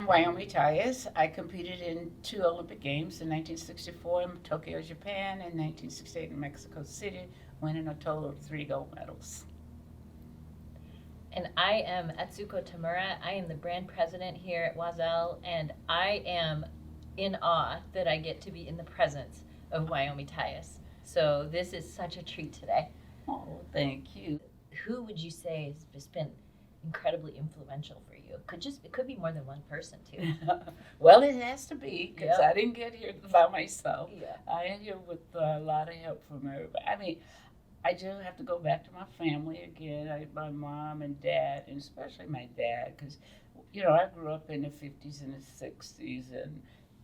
Wyomia Tyus. I competed in 2 Olympic Games in 1964 in Tokyo, Japan, and 1968 in Mexico City, winning a total of 3 gold medals. And I am Atsuko Tamura. I am the brand president here at Wazell, and I am in awe that I get to be in the presence of Wyomia Tyus. So this is such a treat today. Oh, thank you. Who would you say has just been incredibly influential for you? It could be more than one person too. Well, it has to be because Yep. I didn't get here by myself. Yeah. I am here with a lot of help from everybody. I mean, I do have to go back to my family again. My mom and dad, and especially my dad, because I grew up in the 50s and the 60s, and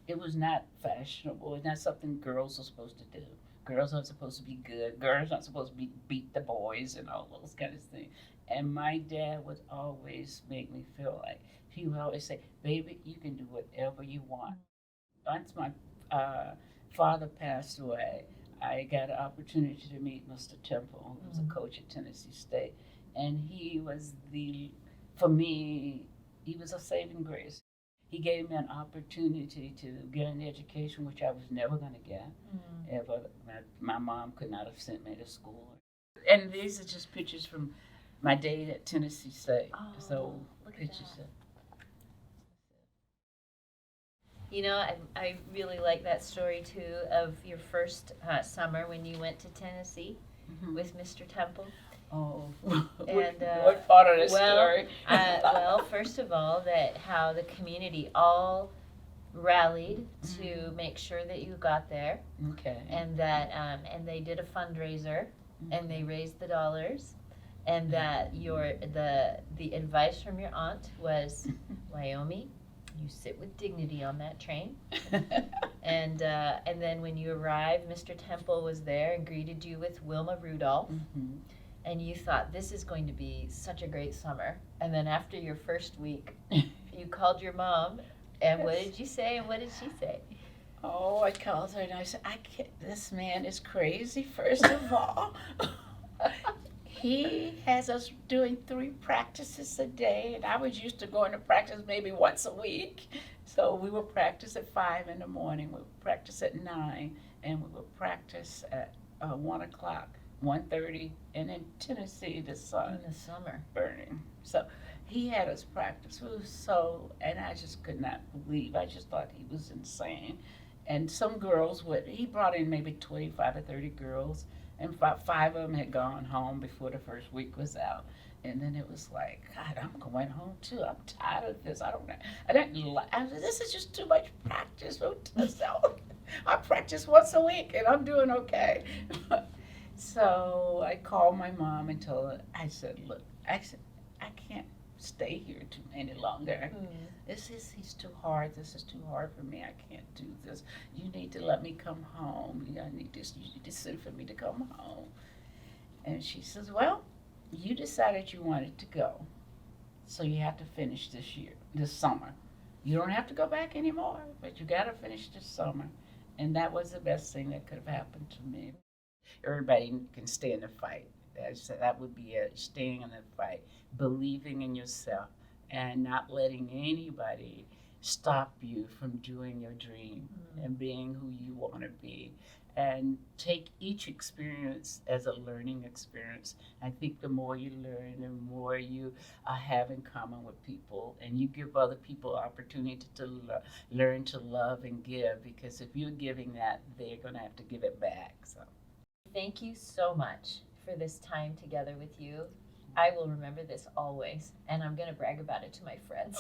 it was not fashionable. It's not something girls are supposed to do. Girls aren't supposed to be good. Girls aren't supposed to beat the boys and all those kind of things. And my dad would always make me feel like he would always say, "Baby, you can do whatever you want." Once my father passed away, I got an opportunity to meet Mr. Temple, who was a coach at Tennessee State, and for me, he was a saving grace. He gave me an opportunity to get an education, which I was never going to get. If my mom could not have sent me to school. And these are just pictures from my day at Tennessee State. Oh, so look at pictures that. of. You know, I really like that story too of your first summer when you went to Tennessee with Mr. Temple. Oh, And, what part of this well, story? Well, first of all, that how the community all rallied to make sure that you got there, Okay. and that and they did a fundraiser, and they raised the dollars, and that the advice from your aunt was, Wyomia, you sit with dignity on that train. And then when you arrived, Mr. Temple was there and greeted you with Wilma Rudolph. And you thought, this is going to be such a great summer. And then after your first week, you called your mom, and what did you say, and what did she say? Oh, I called her and I said, I can't, this man is crazy, first of all. He has us doing 3 practices a day, and I was used to going to practice maybe once a week. So we would practice at 5 in the morning, we would practice at 9, and we would practice at 1 o'clock. 1:30, and in Tennessee, the sun In the summer. burning. So he had us practice. We were and I just could not believe. I just thought he was insane. And some girls he brought in maybe 25 or 30 girls, and about 5 of them had gone home before the first week was out. And then it was like, God, I'm going home too. I'm tired of this. I said, this is just too much practice. So I practice once a week, and I'm doing okay. So I called my mom and told her, I said, look, I can't stay here any longer. He's too hard. This is too hard for me. I can't do this. You need to let me come home. You need to send for me to come home. And she says, well, you decided you wanted to go. So you have to finish this summer. You don't have to go back anymore, but you got to finish this summer. And that was the best thing that could have happened to me. Everybody can stay in the fight. That would be it, staying in the fight, believing in yourself, and not letting anybody stop you from doing your dream and being who you want to be. And take each experience as a learning experience. I think the more you learn, the more you have in common with people, and you give other people opportunity to learn to love and give, because if you're giving that, they're going to have to give it back. So. Thank you so much for this time together with you. I will remember this always, and I'm going to brag about it to my friends.